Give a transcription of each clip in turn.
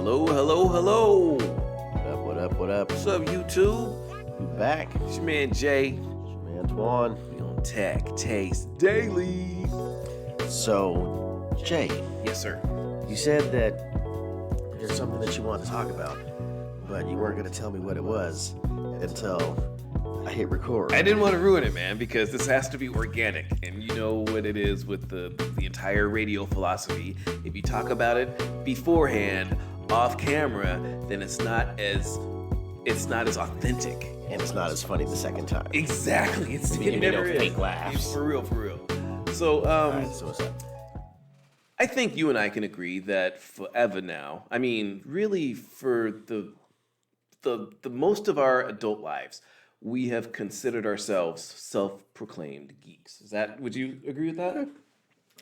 Hello, hello, hello. What up? What's up, YouTube? We back. It's your man Jay. It's your man Antoine. We on Tech Taste Daily. So, Jay. Yes, sir. You said that there's something that you wanted to talk about, but you weren't going to tell me what it was until I hit record. I didn't want to ruin it, man, because this has to be organic. And you know what it is with the entire radio philosophy. If you talk about it beforehand, off camera, then it's not as authentic. And it's not as funny the second time. Exactly. It never is. Fake laughs. For real. So, Alright, so what's up? I think you and I can agree that forever now, I mean, really for the most of our adult lives, we have considered ourselves self-proclaimed geeks. Would you agree with that?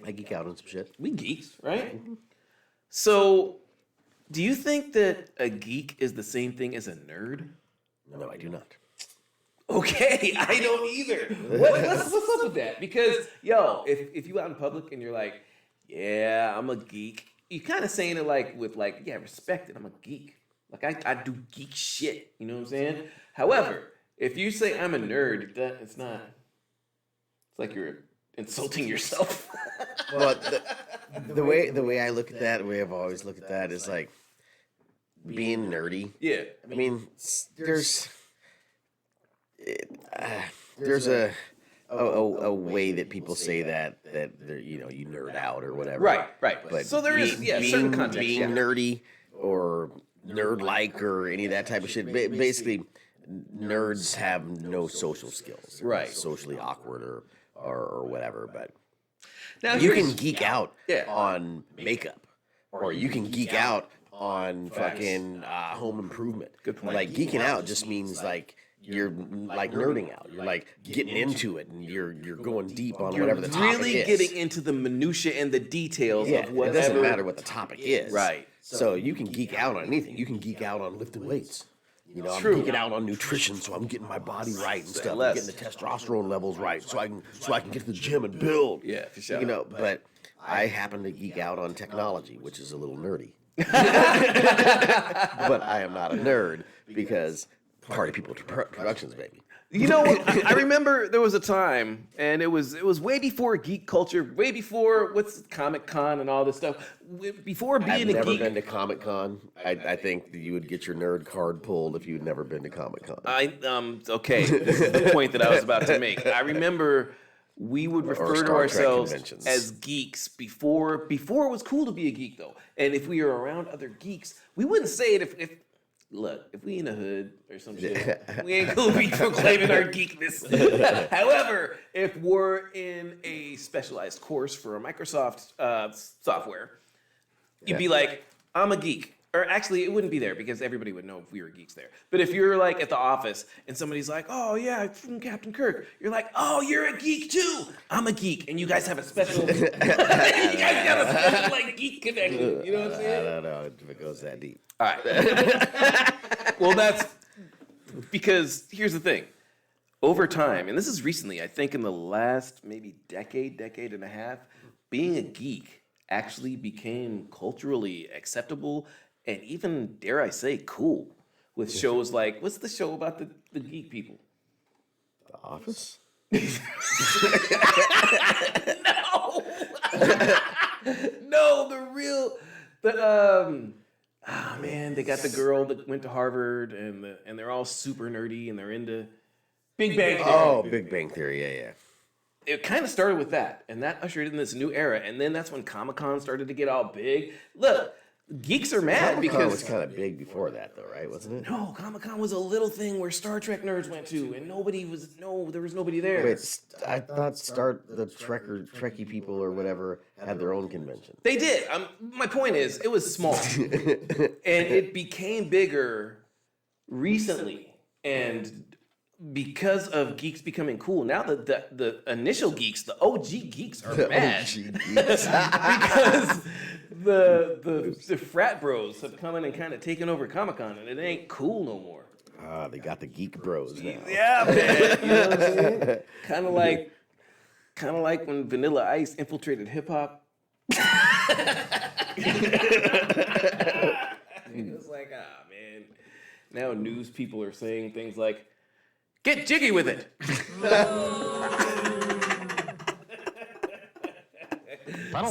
I geek out on some shit. We geeks, right? So, do you think that a geek is the same thing as a nerd? No, I do not. Okay, I don't either. What's up with that? Because, if you out in public and you're like, yeah, I'm a geek, you're kind of saying it respect it, I'm a geek. Like, I do geek shit, you know what I'm saying? However, if you say I'm a nerd, it's like you're insulting yourself. Well, the way I look at that, the way I've always looked at that is like being nerdy. Yeah. I mean, there's a way that people say that you nerd out or whatever. Right. But so there is certain context. Being nerdy or nerd-like or any of that type of shit. Basically, nerds have no social skills. They're Right. socially awkward or whatever. But Now you can geek out Yeah. on makeup, or you can geek out on fucking home improvement. Good point. Like geeking out just means like you're like nerding out. You're like getting into it, and you're going deep on whatever the topic really is. getting into the minutia and the details Yeah, of whatever. it doesn't matter what the topic is. Right. So you can geek out on anything. You can geek out on lifting weights. I'm True. geeking out on nutrition, so I'm getting my body right and stuff. less. I'm getting the testosterone levels right, so I can get to the gym and build. Yeah, for sure. But I happen to geek out on technology, which is a little nerdy. But I am not a nerd because Party People Productions, baby. You know what? I remember there was a time, and it was way before Geek Culture, way before ComicCon and all this stuff. Before being I've a never geek, been to ComicCon. I think that you would get your nerd card pulled if you'd never been to ComicCon. Okay, this is the point that I was about to make. I remember we would refer to Star Trek ourselves conventions. as geeks before it was cool to be a geek, though. And if we were around other geeks, we wouldn't say it if we in the hood or some shit, we ain't gonna be proclaiming our geekness. However, if we're in a specialized course for a Microsoft software, you'd be like, I'm a geek. Or actually, it wouldn't be there because everybody would know if we were geeks there. But if you're like at the office and somebody's like, oh yeah, from Captain Kirk, you're like, oh, you're a geek too. I'm a geek, and you guys have a special, like geek connection. You know what I'm saying? I don't know if it goes that deep. All right. Well, that's because here's the thing. Over time, and this is recently, I think in the last maybe decade and a half, being a geek actually became culturally acceptable and even, dare I say, cool. With shows like, what's the show about the geek people? The Office? No, they got the girl that went to Harvard and they're all super nerdy and they're into Big Bang Theory. Oh, Big Bang Theory, yeah. It kind of started with that, and that ushered in this new era, and then that's when Comic-Con started to get all big. Look, geeks are mad Comic-Con because was kind of big before that, though, right? Wasn't it? no, Comic-Con was a little thing where Star Trek nerds went to, and there was nobody there. Wait, I thought the Trekkie people or whatever had their own convention. They did. My point is, it was small, and it became bigger recently, and because of geeks becoming cool, now the initial geeks, the OG geeks are mad because the frat bros have come in and kind of taken over Comic-Con, and it ain't cool no more. They got the geek bros now. Yeah, man. You know what I'm saying? Kind of like when Vanilla Ice infiltrated hip hop. Now news people are saying things like, "Get jiggy with it."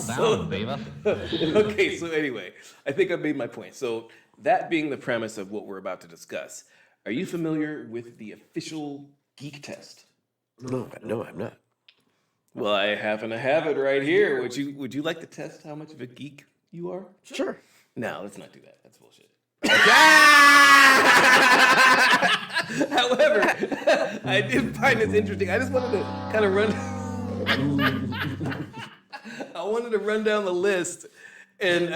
Settle down, Beavis. Okay, so anyway, I think I made my point. So that being the premise of what we're about to discuss, are you familiar with the official Geek Test? No, I'm not. Well, I happen to have it right here. Would you like to test how much of a geek you are? Sure. No, let's not do that. That's bullshit. However, I did find this interesting. I just wanted to kind of run. I wanted to run down the list, and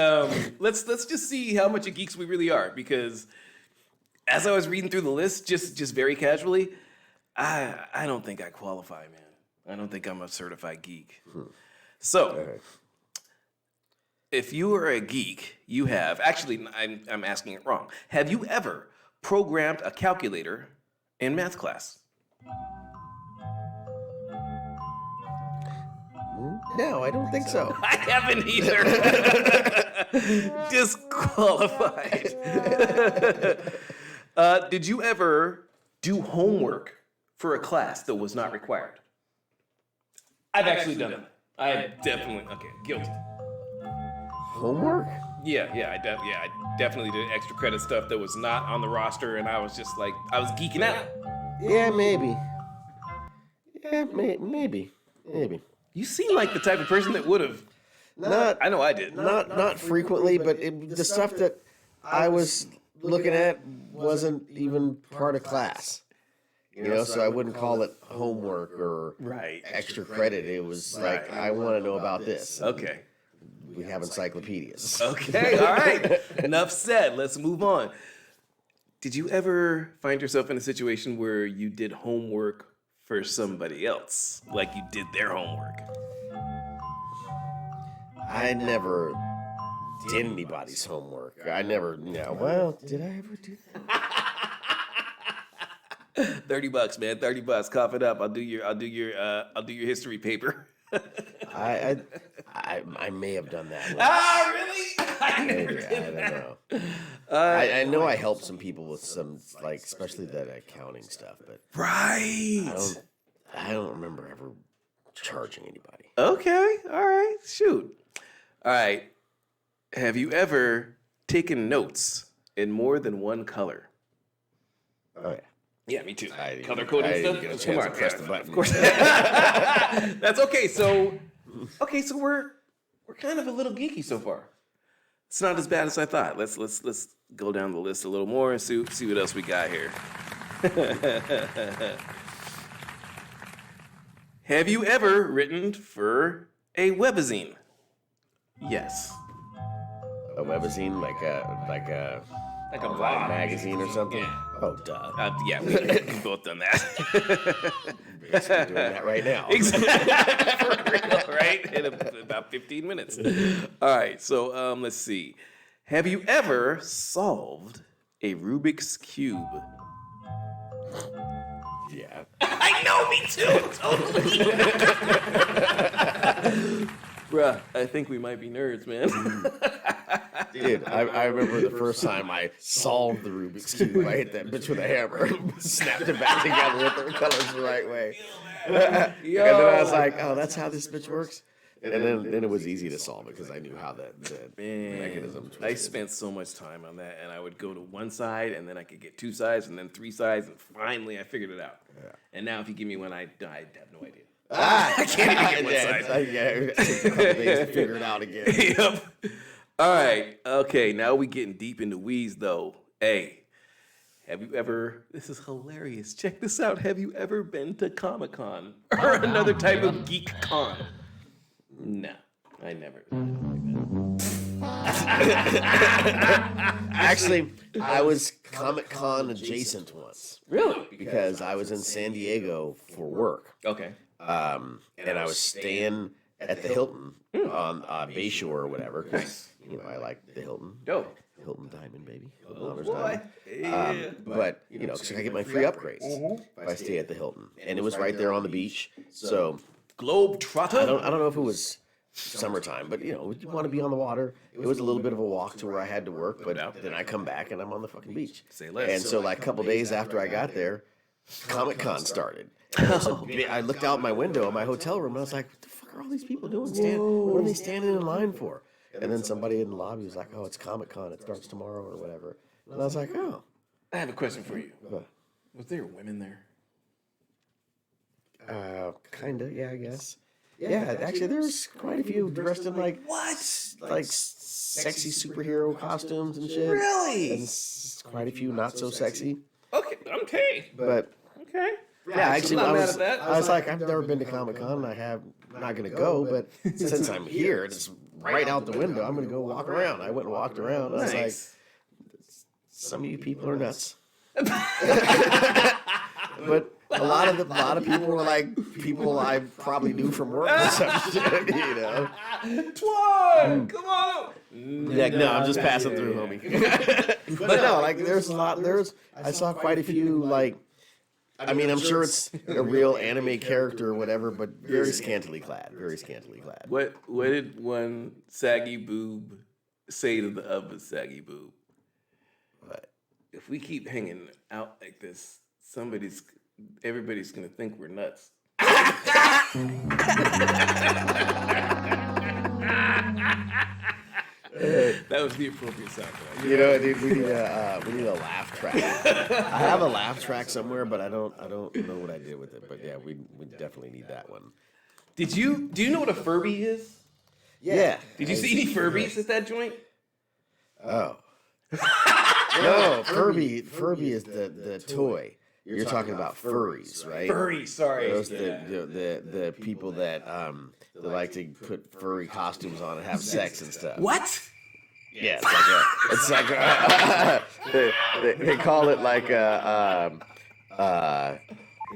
let's just see how much of geeks we really are. Because as I was reading through the list, just very casually, I don't think I qualify, man. I don't think I'm a certified geek. So, if you are a geek, you have actually. I'm asking it wrong. Have you ever programmed a calculator in math class? No, I don't think so. I haven't either. Disqualified. Did you ever do homework for a class that was not required? I've actually done it. I definitely guilty. Homework? Yeah, I definitely did extra credit stuff that was not on the roster, and I was just like, I was geeking out. Yeah, maybe. Yeah, maybe. You seem like the type of person that would have. I know I did. Not frequently, but the stuff that I was looking at wasn't even part of class. So I wouldn't call it homework or extra credit. It was like, I want to know about this. Okay. We have encyclopedias. Okay, all right. Enough said. Let's move on. Did you ever find yourself in a situation where you did homework for somebody else? Like you did their homework? I never did anybody's homework. I never, well, did I ever do that? $30, man. $30. Cough it up. I'll do your history paper. I may have done that. Really? I never did I don't know. I know I helped some people with some, like, especially that accounting stuff, but right. I don't remember ever charging anybody. Okay. All right. Shoot. All right. Have you ever taken notes in more than one color? Oh yeah. Yeah, me too. Color I coding didn't stuff. get a chance Come on, to press the button. Of course. That's okay. So we're kind of a little geeky so far. It's not as bad as I thought. Let's go down the list a little more and see what else we got here. Have you ever written for a webazine? Yes. A webazine, like a blog magazine or something? Yeah. Oh, duh. Yeah, we've both done that. Basically doing that right now. Exactly. For real, right? In about 15 minutes. All right, so let's see. Have you ever solved a Rubik's Cube? Yeah. I know, me too. Totally. Bruh, I think we might be nerds, man. Dude, I remember the first time I solved the Rubik's Cube. I hit that bitch with a hammer, snapped it back together with the colors the right way. And then I was like, oh, that's how this bitch works? And then it was easy to solve it because I knew how the mechanism twisted. I spent so much time on that, and I would go to one side, and then I could get two sides, and then three sides, and finally I figured it out. Yeah. And now if you give me one, I have no idea. I can't even get one side. It takes a couple days to figure it out again. Yep. All right. Okay, now we getting deep into weeds, though. Hey, have you ever, this is hilarious. Check this out. Have you ever been to ComicCon or another type of Geek Con? No, I never. Actually, I was ComicCon adjacent once. Really? Because I was in San Diego for work. Okay. And I was staying at the Hilton on Bayshore or whatever. Because, I like the Hilton. Dope. Hilton Diamond, baby. Hilton Oh, Honors boy. Diamond. But, because I get my free upgrades if I stay at the Hilton. And it was right there on the beach. So Globe Trotter? I don't know if it was summertime, but you want to be on the water. It was a little bit of a walk to where I had to work, but then I come back and I'm on the fucking beach. Say less. And so like a couple days after I got there, ComicCon started. I looked out my window in my hotel room and I was like, what the fuck are all these people doing? What are they standing in line for? And then somebody in the lobby was like, oh, it's ComicCon. It starts tomorrow or whatever. And I was like, oh. I have a question for you. Was there women there? Kinda, yeah, I guess. Yeah, actually, there's quite a few dressed in like sexy superhero costumes and shit. Really? And quite a few not so sexy. Okay. But Okay. yeah, actually, I'm not I mad was at that. I was like, I've never been to ComicCon. I'm not gonna go, but since I'm here, it's right out the window. I'm gonna go walk around. I went and walked around. I was like, some of you people are nuts. But a lot of people were like people I probably knew from work or some shit, Twan, come on. Yeah, no, I'm just passing through, homie. But no, like there's a lot. I saw quite a few. Like, I mean, I'm sure it's a real anime character or whatever, but very scantily clad. Very scantily clad. What did one saggy boob say to the other saggy boob? What? If we keep hanging out like this, everybody's gonna think we're nuts. That was the appropriate sound for that. You know, dude, we need a laugh track. I have a laugh track somewhere, but I don't know what I did with it. But yeah, we definitely need that one. Do you know what a furby is? Yeah. Did you see any Furbies at that joint? Oh. No, Furby is the toy. You're talking about furries, right? Furry, sorry. Those the people that they like to put furry costumes on and have sex and stuff. What? Yeah, it's like they call it like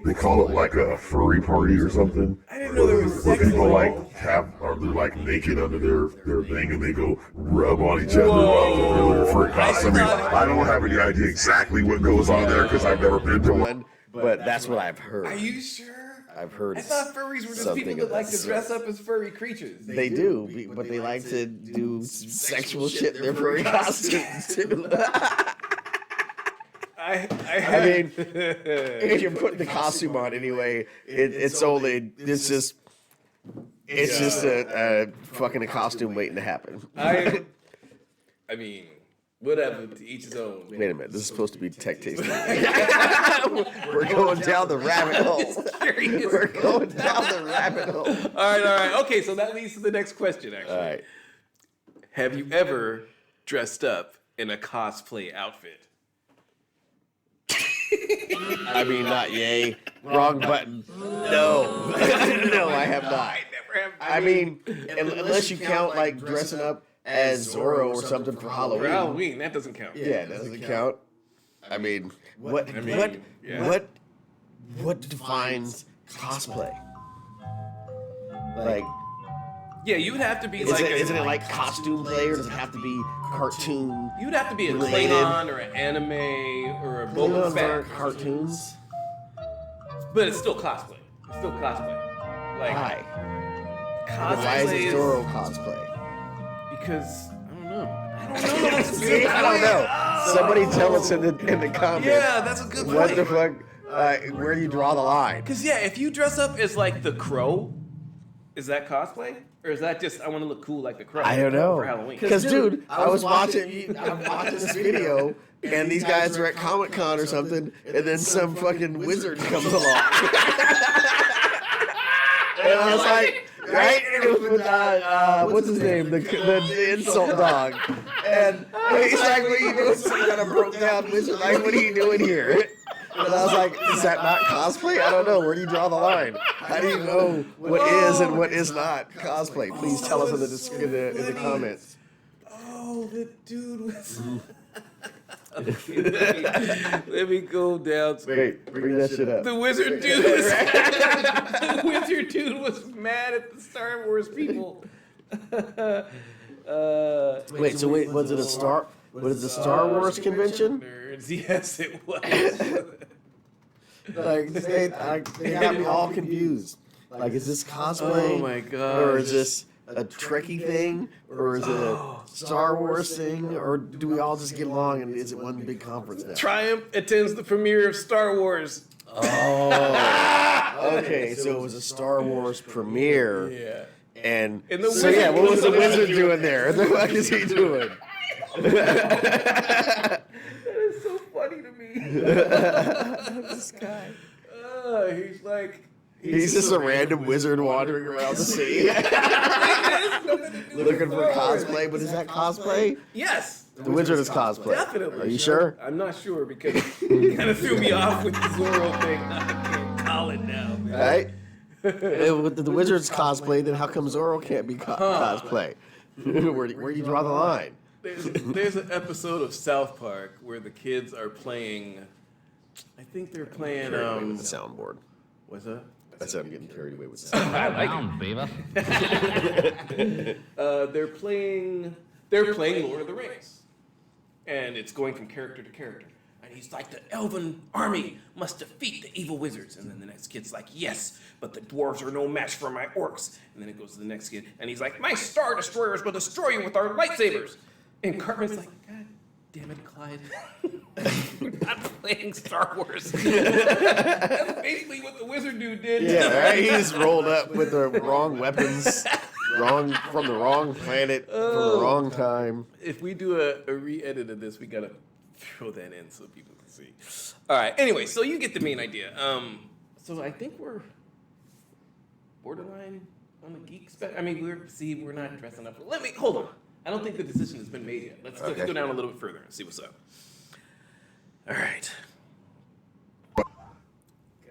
They call it like a furry party or something. I didn't know there was Where sex people involved. they're like naked under their thing and they go rub on each other while they're furry costume. I mean, I don't have any idea exactly what goes on there because I've never been to one. but that's what I've heard. Are you sure? I've heard. I thought furries were just something people of that like that to sort. dress up as furry creatures. They do, but they like to do sexual shit in their furry costumes too. I mean, if you're putting the costume on anyway, it's just a fucking a costume waiting to happen. I mean, whatever, to each his own. Wait a minute, this is supposed to be tech tasting. We're going down the rabbit hole. We're going down the rabbit hole. All right. Okay, so that leads to the next question, actually. All right. Have you ever dressed up in a cosplay outfit? I mean, not yay. Wrong button. No. No, I have not. I never have. I mean, unless you count like dressing up as Zorro or something for For Halloween. Halloween, that doesn't count. Yeah, that doesn't count. I mean, what defines cosplay? Like, Yeah, you would have to be isn't it like costume play, or does it have to be cartoon? You'd have to be a related? Klingon or an anime or a Boba Those Fett. aren't cartoons. But it's still cosplay. Like Why? cosplay Why is it is- Zorro cosplay? Because I don't know. That's a good I don't point. know. Somebody tell us in the comments. Yeah, that's a good point. What the fuck? Where do you draw the line? Because yeah, if you dress up as like the Crow, is that cosplay? Or is that just I want to look cool like the Crow? I don't know. For Halloween. Because, dude, I'm watching this video, and these guys are at ComicCon or something, and then some fucking wizard comes along. And I was like, right? And it was with, what's his name? The insult dog. And he's like, what are you doing? Some kind of broke down wizard. Like, what are you doing here? And I was like, is that not cosplay? I don't know. Where do you draw the line? How do you know what is and what is not cosplay? Please tell us in the comments. Oh, the dude was. Okay, let me go down. Wait, bring that shit up. The wizard dude was. The wizard dude was mad at the Star Wars people. Wait, was it a Star Wars convention? Nerds, yes, it was. Like they got me all confused. Like, is this cosplay? Oh my god! Or is this a Trekkie thing, or is it a Star Wars thing, or do we all just get along and is it one big conference now? Triumph attends the premiere of Star Wars. Oh, okay. So it was a Star Wars premiere. Yeah. And the so yeah, what was the wizard doing there? What the fuck is he doing? That is so funny to me. This guy. He's like... He's just a random wizard wandering around the sea. Looking for cosplay, but is that cosplay? Yes. The wizard is cosplay. Definitely. Are you sure? I'm not sure because you kind of threw me off with the Zorro thing. I can't call it now, man. All right. With the wizard's cosplay, then how come Zorro can't be cosplay? Where do you draw the line? There's an episode of South Park where the kids are playing. I think they're playing. The soundboard. What's that? That's I'm getting carried away with the soundboard. I like Down, Beaver. it. They're playing Lord of the Rings, and it's going from character to character. And he's like, the elven army must defeat the evil wizards. And then the next kid's like, yes, but the dwarves are no match for my orcs. And then it goes to the next kid, and he's like, my Star Destroyers will destroy you with our lightsabers. And Cartman's like, God damn it, Clyde. We're not playing Star Wars. That's basically what the wizard dude did. Yeah, right? He just rolled up with the wrong weapons, from the wrong planet, from the wrong time. If we do a re-edit of this, we gotta throw that in so people can see. All right. Anyway, so you get the main idea. So I think we're borderline on the geek spec. I mean, we're not dressing up. Hold on. I don't think the decision has been made yet. Let's go down a little bit further and see what's up. All right.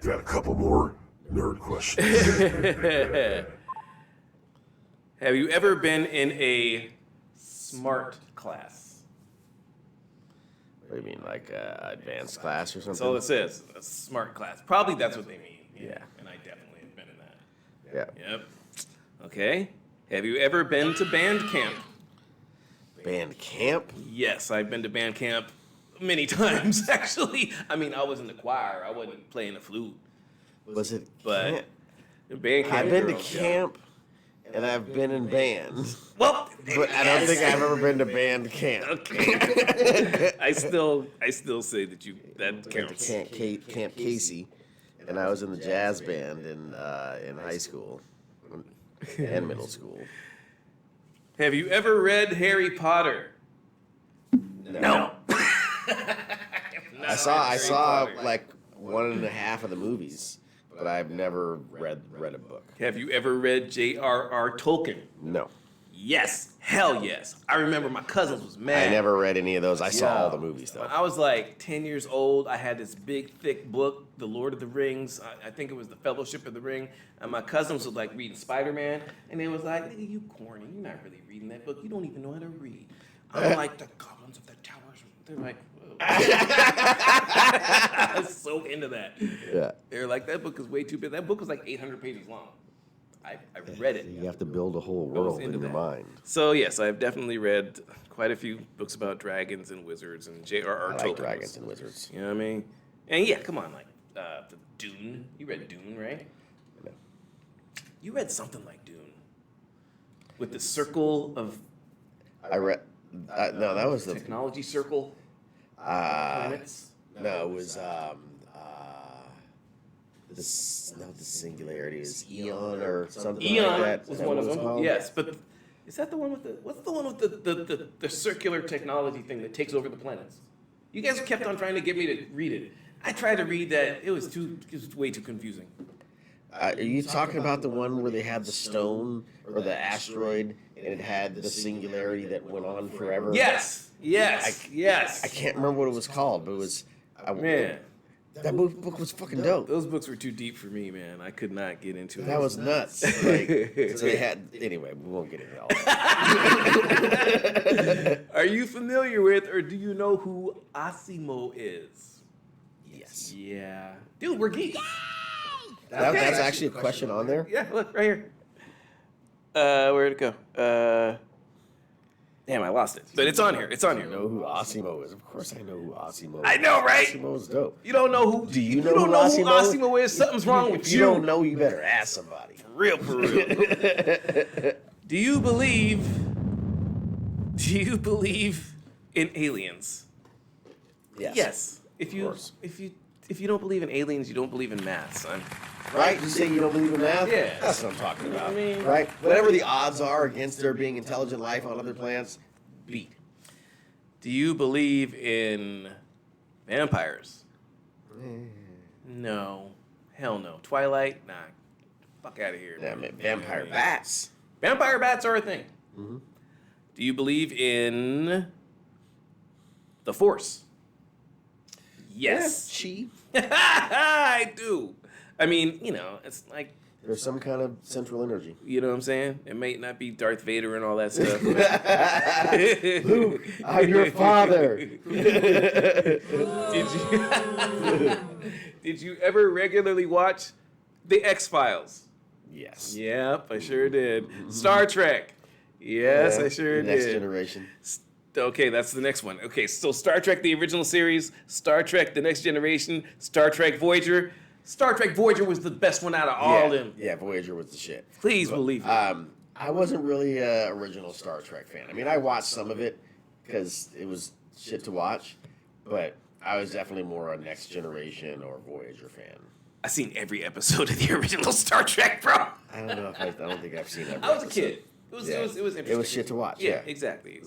Got a couple more nerd questions. Have you ever been in a smart class? What do you mean, like advanced class or something? So it says a smart class. Probably that's what they mean. Yeah. And I definitely have been in that. Yeah. Yep. Okay. Have you ever been to band camp? Band camp? Yes, I've been to band camp many times, actually. I mean, I was in the choir. I wasn't playing the flute. Was it But camp? band camp. I've been to girls, yeah. camp, and I've been in band. Well, But I don't think I've ever been to band camp. Okay. I still say that that Went counts. to Camp Casey, and I was in the jazz band in high school and middle school. Have you ever read Harry Potter? No. I saw like 1.5 of the movies, but I've never read a book. Have you ever read J.R.R. Tolkien? No, Yes. Hell yes. I remember my cousins was mad. I never read any of those. I saw all the movies though. When I was like 10 years old, I had this big, thick book, The Lord of the Rings. I think it was The Fellowship of the Ring. And my cousins was like reading Spider-Man. And they was like, nigga, you corny. You're not really reading that book. You don't even know how to read. I'm like, the goblins of the towers. They're like, whoa. I was so into that. Yeah, They're like, that book is way too big. That book was like 800 pages long. I read it. you have to build a whole world in into your that. mind. So yes, I've definitely read quite a few books about dragons and wizards and J.R.R. I Tolkien. like dragons and wizards. You know what I mean? And yeah, come on, like Dune. You read Dune, right? No. You read something like Dune with the circle of I read. No, that was the. technology circle planets. No, it was this. No, the singularity is Eon or something Eon like that. was Is that one what of it's them. called? Yes, but is that the one with the? What's the one with the circular technology thing that takes over the planets? You guys kept on trying to get me to read it. I tried to read that. It was way too confusing. Are you talking about the one where they had the stone or the asteroid and it had the singularity that went on forever? Yes. Yes. I can't remember what it was called, but it was. Man, That book was fucking dope. those books were too deep for me, man. I could not get into it. That was nuts. Like, so they had. Anyway, we won't get into all that. Are you familiar with or do you know who Asimo is? Yes. Yeah. Dude, we're geeks. That's actually a question on there. Yeah, look, right here. Where'd it go? Damn, I lost it. But it's on here. It's on I here. know who Asimo is. Of course I know who Asimo is. I know, right? Asimo is dope. You don't know who? Do you if know you don't who know Asimo who is? Asimo is? Something's wrong with If you don't know, you better ask somebody. For real. Do you believe in aliens? Yes. Yes. Of course. If you don't believe in aliens, you don't believe in math, son. Right? You say you don't believe in math? Yeah. That's what I'm talking about. I mean- right? Whatever the odds are against there being intelligent life on other planets, beat. Do you believe in vampires? No. Hell no. Twilight? Nah. Fuck out of here. Yeah, man, vampire bats. Vampire bats are a thing. Mm-hmm. Do you believe in the Force? Yes. Chi. I do. I mean, it's like, There's some kind of central energy. you know what I'm saying? It might not be Darth Vader and all that stuff. Luke, I'm your father. Did you ever regularly watch The X-Files? Yes. Yep, I sure did. Star Trek. Yes, I sure the Next did. Generation. Okay, that's the next one. Okay, so Star Trek, the original series, Star Trek, the Next Generation, Star Trek Voyager. Star Trek Voyager was the best one out of all of them. Yeah, Voyager was the shit. Please believe it. I wasn't really an original Star Trek fan. I mean, I watched some of it because it was shit to watch, but I was definitely more a Next Generation or Voyager fan. I've seen every episode of the original Star Trek, bro. I don't know if I don't think I've seen every I was a episode. kid. It was interesting. It was shit to watch. Yeah, exactly.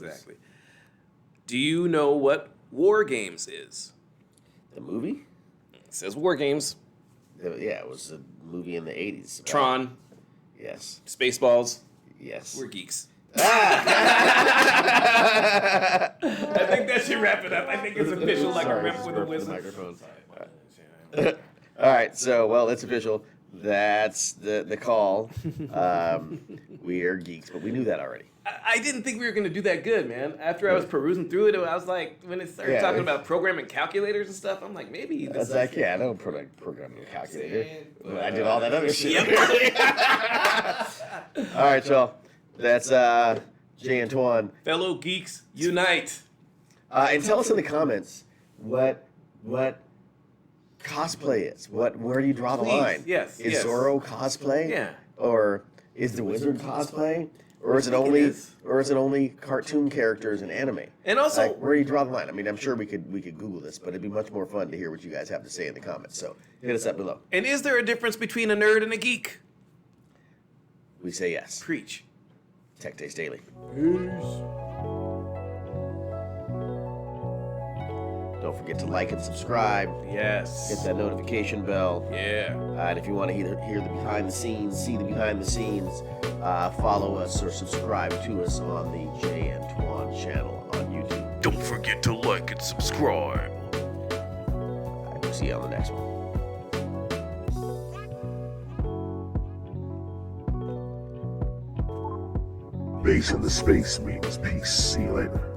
Do you know what War Games is? The movie? It says War Games. Yeah, it was a movie in the 80s. Tron, Yes. Spaceballs. Yes. We're geeks. I think that should wrap it up. I think it's official, like a Sorry, rip just with a burped the whistle. microphone. All right, so, well, it's official. That's the call. We are geeks, but we knew that already. I didn't think we were going to do that good, man. After I was perusing through it, I was like, when it started Yeah. talking about programming calculators and stuff, I'm like, maybe I this was is... like, yeah, I don't program a calculator. I did all that other shit. All right, y'all. That's Jay and Twan. Fellow geeks, unite. And tell us in the comments what cosplay is. Where do you draw the Please, line? yes, Is yes. Zorro cosplay? Yeah. Or is the wizard cosplay? Or is it I think only it is. cartoon characters in anime? And also- like, where do you draw the line? I mean, I'm sure we could Google this, but it'd be much more fun to hear what you guys have to say in the comments. So hit us up below. And is there a difference between a nerd and a geek? We say yes. Preach. Tech Taste Daily. Don't forget to like and subscribe. Yes. Hit that notification bell. Yeah. And if you want to hear the behind the scenes, see the behind the scenes, follow us or subscribe to us on the Jay and Twan channel on YouTube. Don't forget to like and subscribe. All right, we'll see you on the next one. Base in the space means peace. See you later.